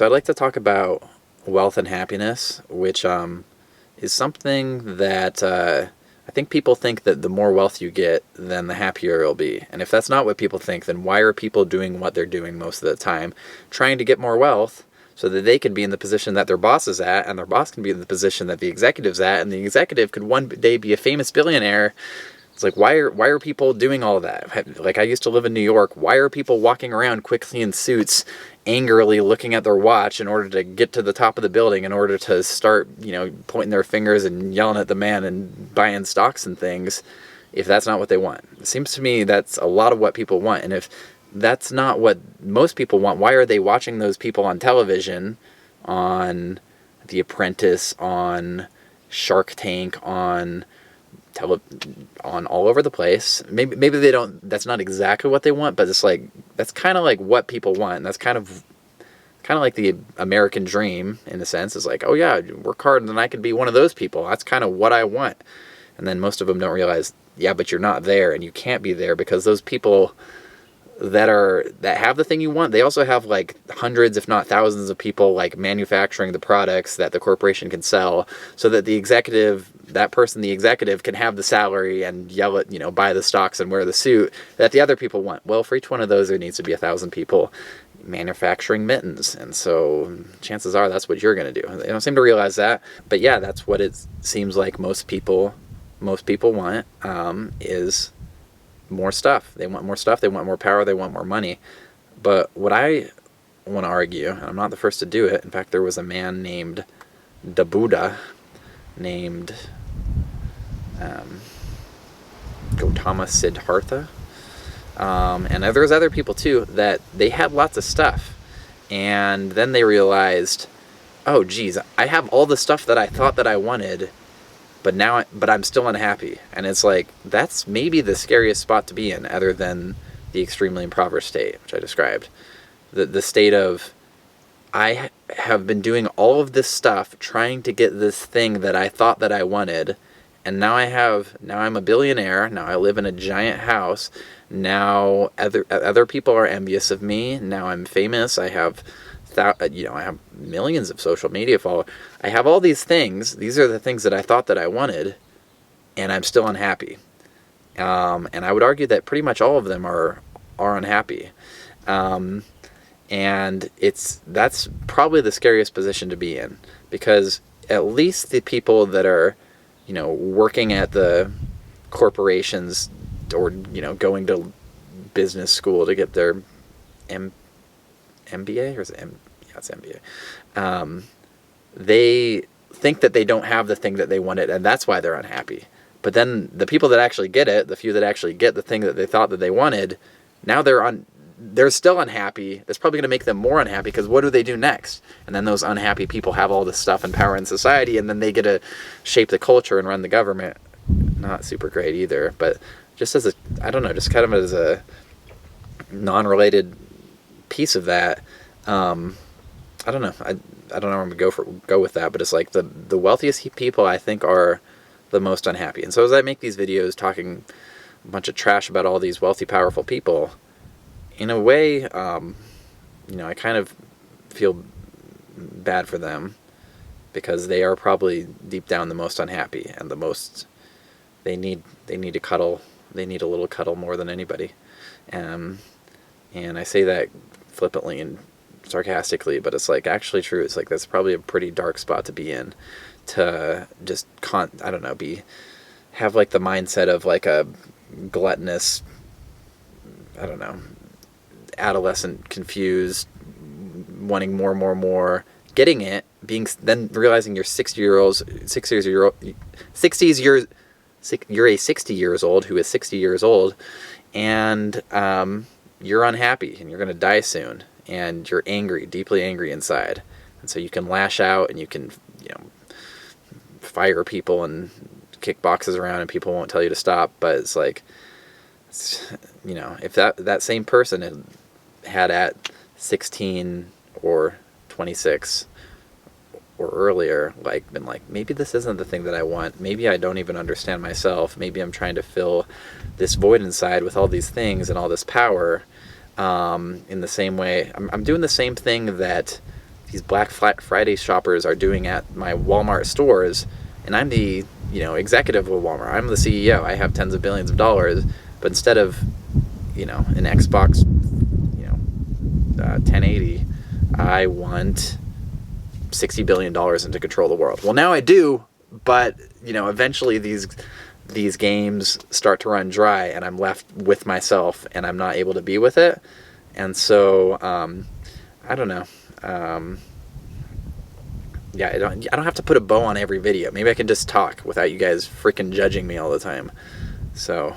So I'd like to talk about wealth and happiness, which is something that I think people think that the more wealth you get, then the happier you'll be. And if that's not what people think, then why are people doing what they're doing most of the time, trying to get more wealth so that they can be in the position that their boss is at, and their boss can be in the position that the executive's at, and the executive could one day be a famous billionaire. It's like, why are people doing all of that? Like, I used to live in New York. Why are people walking around quickly in suits, angrily looking at their watch in order to get to the top of the building, in order to start, pointing their fingers and yelling at the man and buying stocks and things, if that's not what they want? It seems to me that's a lot of what people want. And if that's not what most people want, why are they watching those people on television, on The Apprentice, on Shark Tank, on all over the place? Maybe they don't, that's not exactly what they want, but it's like, that's kind of like what people want. And that's kind of like the American dream, in a sense. Is like, oh yeah, work hard and then I could be one of those people. That's kind of what I want. And then most of them don't realize, yeah, but you're not there, and you can't be there, because those people that have the thing you want, they also have like hundreds, if not thousands of people like manufacturing the products that the corporation can sell, so that the executive can have the salary and yell at, buy the stocks and wear the suit that the other people want. Well, for each one of those, there needs to be 1,000 people manufacturing mittens. And so chances are that's what you're going to do. They don't seem to realize that. But yeah, that's what it seems like most people want, is more stuff. They want more stuff. They want more power. They want more money. But what I want to argue, and I'm not the first to do it. In fact, there was a man named the Buddha, named Gautama Siddhartha, and there's other people too, that they had lots of stuff, and then they realized, oh geez, I have all the stuff that I thought that I wanted, but I'm still unhappy. And it's like, that's maybe the scariest spot to be in, other than the extremely impoverished state, which I described. The state of, I have been doing all of this stuff trying to get this thing that I thought that I wanted, and now I'm a billionaire, now I live in a giant house, now other people are envious of me, now I'm famous, I have I have millions of social media followers. I have all these things. These are the things that I thought that I wanted, and I'm still unhappy. And I would argue that pretty much all of them are unhappy. And that's probably the scariest position to be in, because at least the people that are, working at the corporations, or, going to business school to get their MBA, or is it yeah, it's MBA. They think that they don't have the thing that they wanted, and that's why they're unhappy. But then the people that actually get it, the few that actually get the thing that they thought that they wanted, now they're still unhappy. That's probably going to make them more unhappy, because what do they do next? And then those unhappy people have all this stuff and power in society, and then they get to shape the culture and run the government. Not super great either, but just as just kind of as a non-related piece of that, I don't know. I don't know where I'm gonna go with that, but it's like the wealthiest people, I think, are the most unhappy. And so as I make these videos talking a bunch of trash about all these wealthy, powerful people, in a way, I kind of feel bad for them, because they are probably deep down the most unhappy, and the most they need to cuddle. They need a little cuddle more than anybody. And I say that flippantly and sarcastically, but it's like actually true. It's like, that's probably a pretty dark spot to be in, to just have like the mindset of like a gluttonous, adolescent, confused, wanting more, getting it, then realizing you're 60 years you're a 60 years old who is 60 years old, and you're unhappy, and you're going to die soon, and you're angry, deeply angry inside. And so you can lash out, and you can, fire people and kick boxes around, and people won't tell you to stop. But it's like, if that same person had at 16 or 26 or earlier, been like, maybe this isn't the thing that I want. Maybe I don't even understand myself. Maybe I'm trying to fill this void inside with all these things and all this power. In the same way, I'm doing the same thing that these Black Friday shoppers are doing at my Walmart stores, and I'm the executive of Walmart. I'm the CEO. I have tens of billions of dollars, but instead of an Xbox 1080, I want $60 billion to control the world. Well, now I do, but eventually these games start to run dry, and I'm left with myself, and I'm not able to be with it. And so I don't know. I don't have to put a bow on every video. Maybe I can just talk without you guys freaking judging me all the time. So